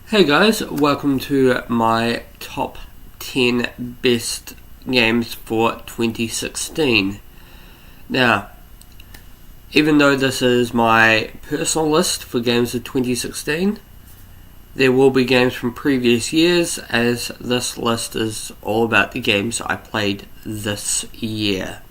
Hey guys, welcome to my top 10 best games for 2016. Now, even though this is my personal list for games of 2016, there will be games from previous years, as this list is all about the games I played this year.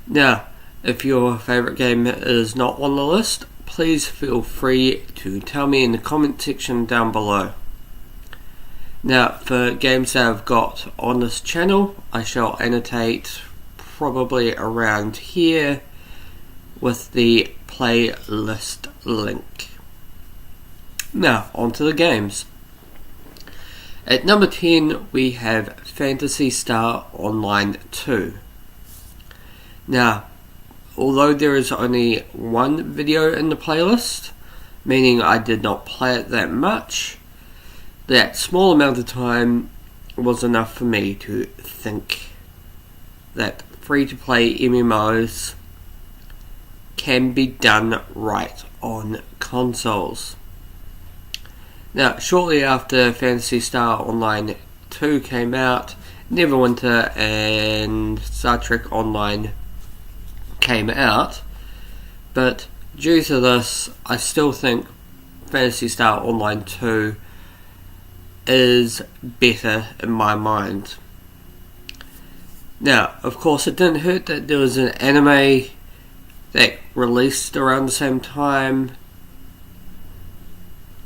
Now, if your favourite game is not on the list, please feel free to tell me in the comment section down below. Now, for games that I've got on this channel, I shall annotate probably around here with the playlist link. Now, onto the games. At number 10, we have Phantasy Star Online 2. Now, although there is only one video in the playlist, meaning I did not play it that much, that small amount of time was enough for me to think that free-to-play MMOs can be done right on consoles. Now, shortly after Phantasy Star Online 2 came out, Neverwinter and Star Trek Online came out, but due to this, I still think Phantasy Star Online 2 is better in my mind. Now, of course, it didn't hurt that there was an anime that released around the same time,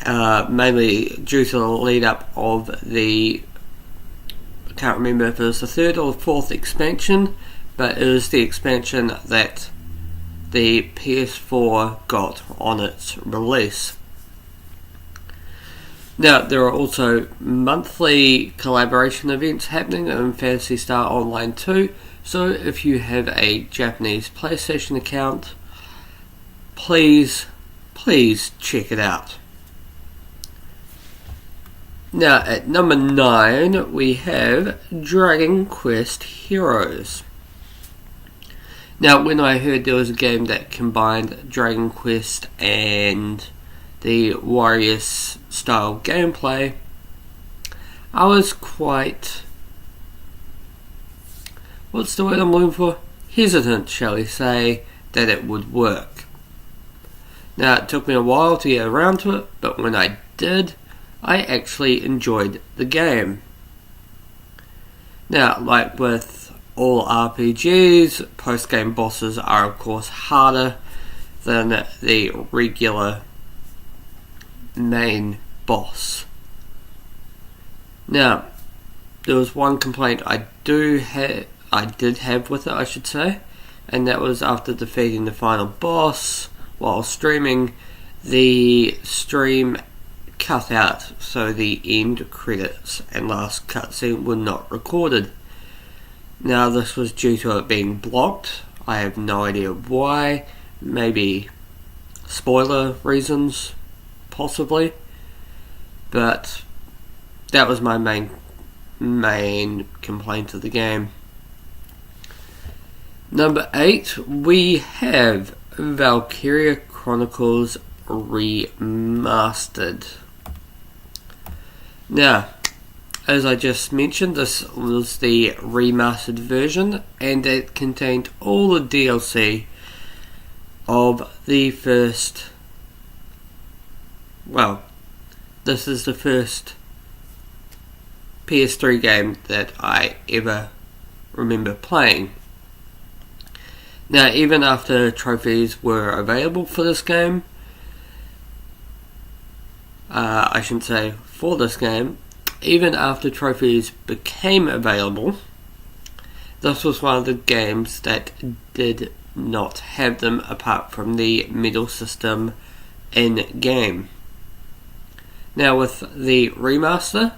mainly due to the lead up of I can't remember if it was the third or the fourth expansion, but it was the expansion that the PS4 got on its release. Now, there are also monthly collaboration events happening in Phantasy Star Online 2, so if you have a Japanese PlayStation account, please check it out. Now, at number 9, we have Dragon Quest Heroes. Now, when I heard there was a game that combined Dragon Quest and the Warriors style gameplay, I was quite, what's the word I'm looking for? Hesitant, shall we say, that it would work. Now, it took me a while to get around to it, but when I did, I actually enjoyed the game. Now, like with all RPGs, post-game bosses are of course harder than the regular main boss. Now, there was one complaint I did have with it, I should say, and that was after defeating the final boss while streaming, the stream cut out, so the end credits and last cutscene were not recorded. Now, this was due to it being blocked. I have no idea why. Maybe spoiler reasons, possibly. But that was my main complaint of the game. Number 8, we have Valkyrie Chronicles Remastered. Now, as I just mentioned, this was the remastered version, and it contained all the DLC of the first, well, this is the first PS3 game that I ever remember playing. Now, even after trophies were available for this game, I shouldn't say for this game, even after trophies became available, this was one of the games that did not have them apart from the medal system in-game. Now, with the remaster,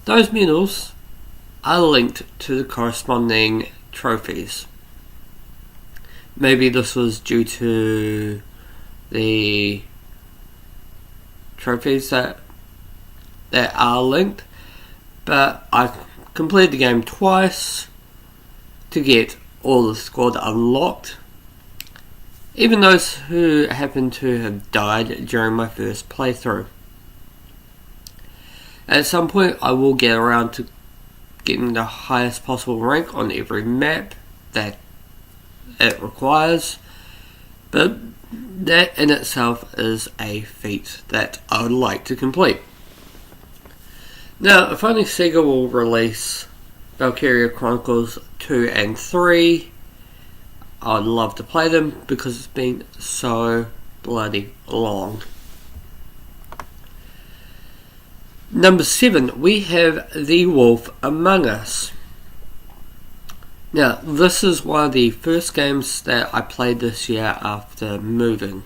those medals are linked to the corresponding trophies. Maybe this was due to the trophies that are linked, but I completed the game twice to get all the squad unlocked, even those who happened to have died during my first playthrough. At some point I will get around to getting the highest possible rank on every map that it requires, but that in itself is a feat that I would like to complete. Now, if only Sega will release Valkyrie Chronicles 2 and 3, I'd love to play them because it's been so bloody long. Number 7, we have The Wolf Among Us. Now, this is one of the first games that I played this year after moving.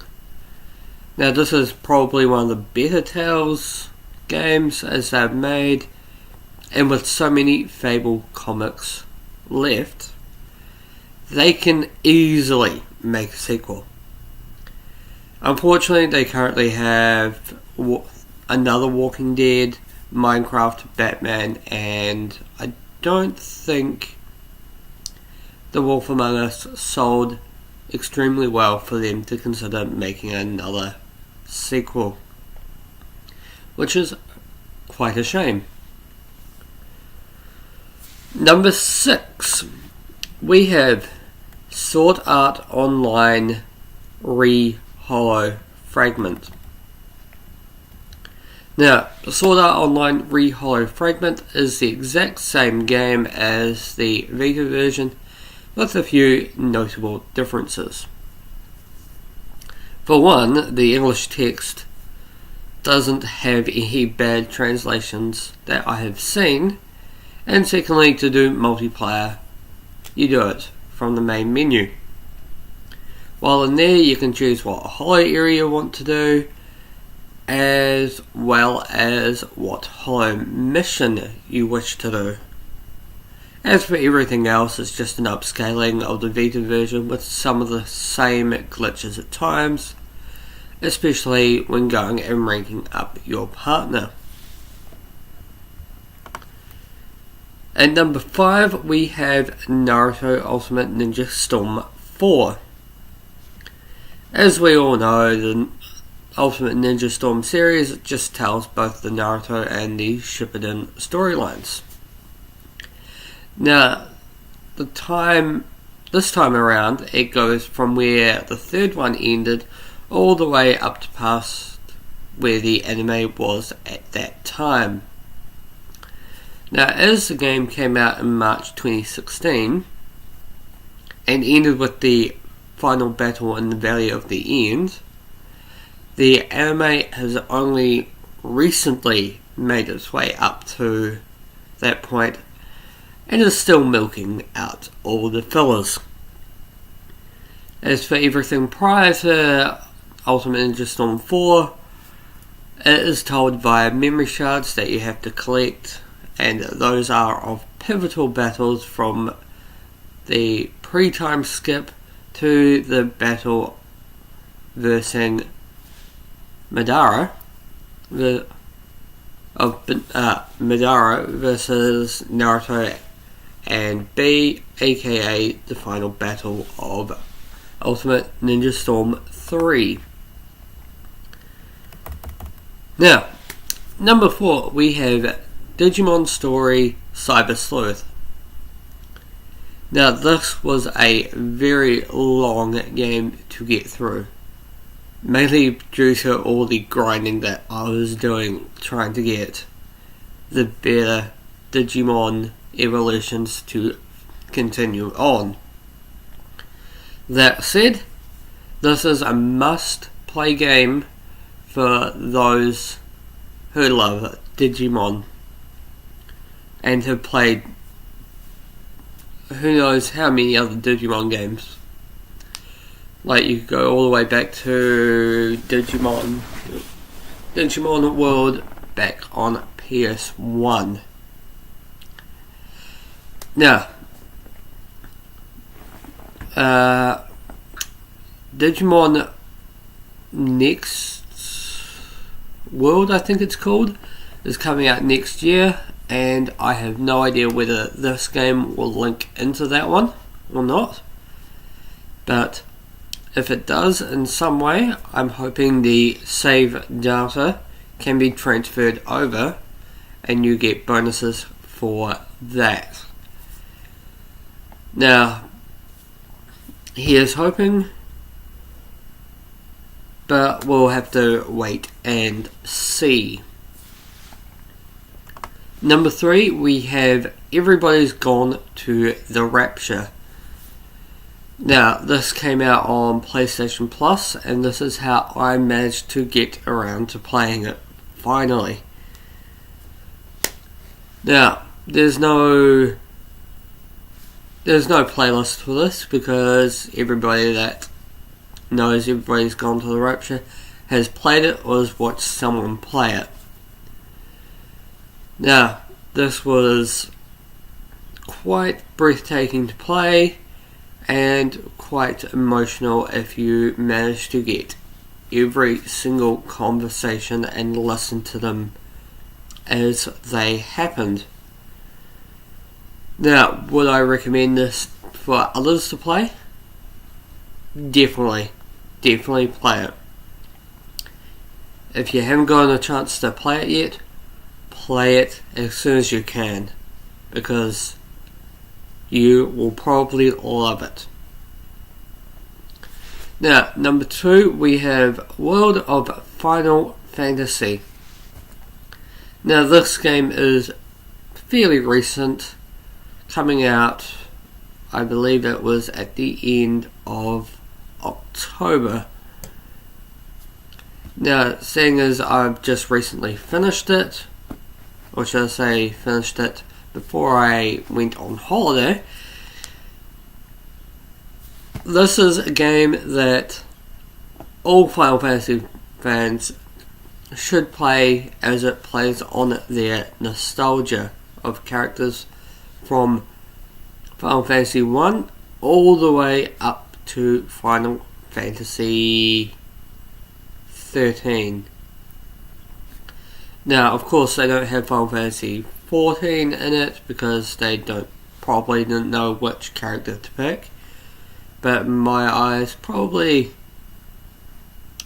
Now, this is probably one of the better Tales games as they've made, and with so many Fable comics left, they can easily make a sequel. Unfortunately, they currently have another Walking Dead, Minecraft, Batman, and I don't think The Wolf Among Us sold extremely well for them to consider making another sequel, which is quite a shame. Number 6, we have Sword Art Online Re-Hollow Fragment. Now, Sword Art Online Re-Hollow Fragment is the exact same game as the Vita version, with a few notable differences. For one, the English text doesn't have any bad translations that I have seen, and secondly, to do multiplayer, you do it from the main menu. While in there you can choose what hollow area you want to do, as well as what hollow mission you wish to do. As for everything else, it's just an upscaling of the Vita version with some of the same glitches at times, especially when going and ranking up your partner. At number 5, we have Naruto Ultimate Ninja Storm 4. As we all know, the Ultimate Ninja Storm series just tells both the Naruto and the Shippuden storylines. Now, this time around, it goes from where the third one ended all the way up to past where the anime was at that time. Now, as the game came out in March 2016 and ended with the final battle in the Valley of the End, the anime has only recently made its way up to that point and is still milking out all the fillers. As for everything prior to Ultimate Ninja Storm 4, it is told via memory shards that you have to collect, and those are of pivotal battles from the pre-time skip to the battle versing Madara, Madara versus Naruto and B, aka the final battle of Ultimate Ninja Storm 3. Now, number 4, we have Digimon Story CyberSleuth. Now, this was a very long game to get through, mainly due to all the grinding that I was doing trying to get the better Digimon evolutions to continue on. That said, this is a must-play game for those who love Digimon and have played who knows how many other Digimon games. Like, you could go all the way back to Digimon World back on PS1. Now, Digimon Next World, I think it's called, is coming out next year, and I have no idea whether this game will link into that one or not. But if it does in some way, I'm hoping the save data can be transferred over and you get bonuses for that. Now, here's hoping, but we'll have to wait and see. Number 3, we have Everybody's Gone to the Rapture. Now, this came out on PlayStation Plus, and this is how I managed to get around to playing it, finally. Now, there's no playlist for this, because everybody that knows Everybody's Gone to the Rapture has played it or has watched someone play it. Now, this was quite breathtaking to play and quite emotional if you managed to get every single conversation and listen to them as they happened. Now, would I recommend this for others to play? Definitely play it. If you haven't gotten a chance to play it yet, play it as soon as you can, because you will probably love it. Now, number 2, we have World of Final Fantasy. Now, this game is fairly recent, coming out, I believe it was at the end of October. Now, seeing as I've just recently finished it, or should I say finished it before I went on holiday, this is a game that all Final Fantasy fans should play, as it plays on their nostalgia of characters from Final Fantasy 1 all the way up to Final Fantasy 13. Now, of course, they don't have Final Fantasy 14 in it because they probably didn't know which character to pick. But in my eyes, probably,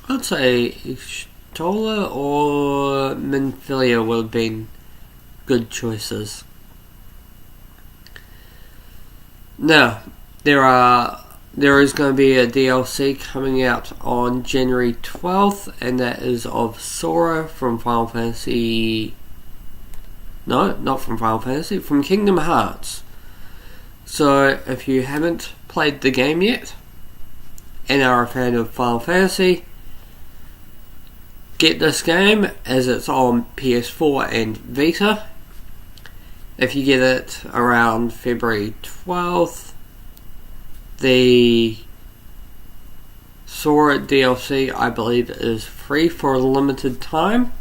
I'd say Stola or Minfilia would have been good choices. Now, there is going to be a DLC coming out on January 12th, and that is of Sora from Final Fantasy... No, not from Final Fantasy, from Kingdom Hearts. So, if you haven't played the game yet, and are a fan of Final Fantasy, get this game, as it's on PS4 and Vita. If you get it around February 12th, the Sora DLC, I believe, is free for a limited time.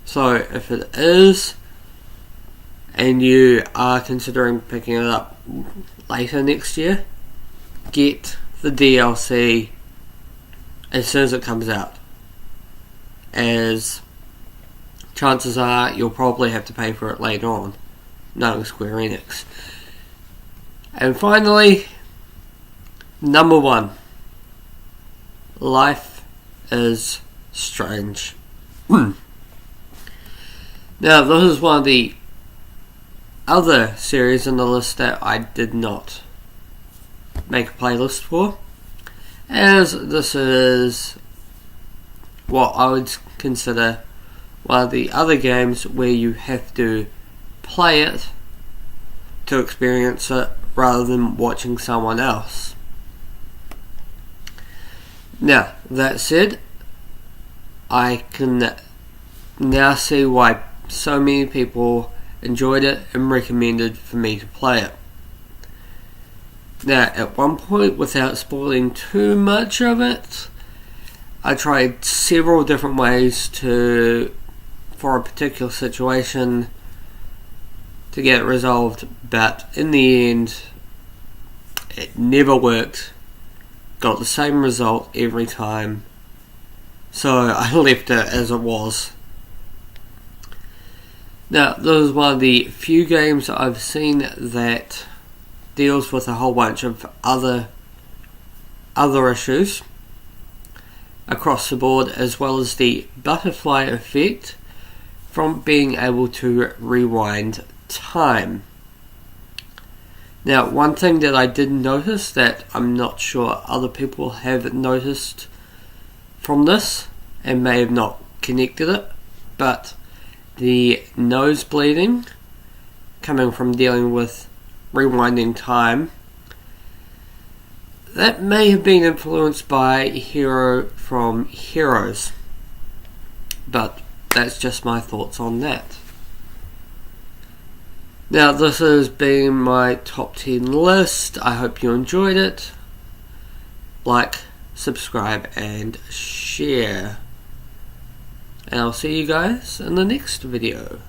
So if it is, and you are considering picking it up later next year, get the DLC as soon as it comes out, as chances are you'll probably have to pay for it later on, knowing Square Enix. And finally, number 1, Life is Strange. Now, this is one of the other series in the list that I did not make a playlist for, as this is what I would consider one of the other games where you have to play it to experience it rather than watching someone else. Now, that said, I can now see why so many people enjoyed it and recommended for me to play it. Now, at one point, without spoiling too much of it, I tried several different ways for a particular situation to get it resolved, but in the end, it never worked. Got the same result every time, so I left it as it was. Now, this is one of the few games I've seen that deals with a whole bunch of other issues across the board, as well as the butterfly effect from being able to rewind time. Now, one thing that I did notice that I'm not sure other people have noticed from this and may have not connected it, but the nose bleeding coming from dealing with rewinding time, that may have been influenced by Hero from Heroes, but that's just my thoughts on that. Now, this has been my top 10 list. I hope you enjoyed it. Like, subscribe, and share. And I'll see you guys in the next video.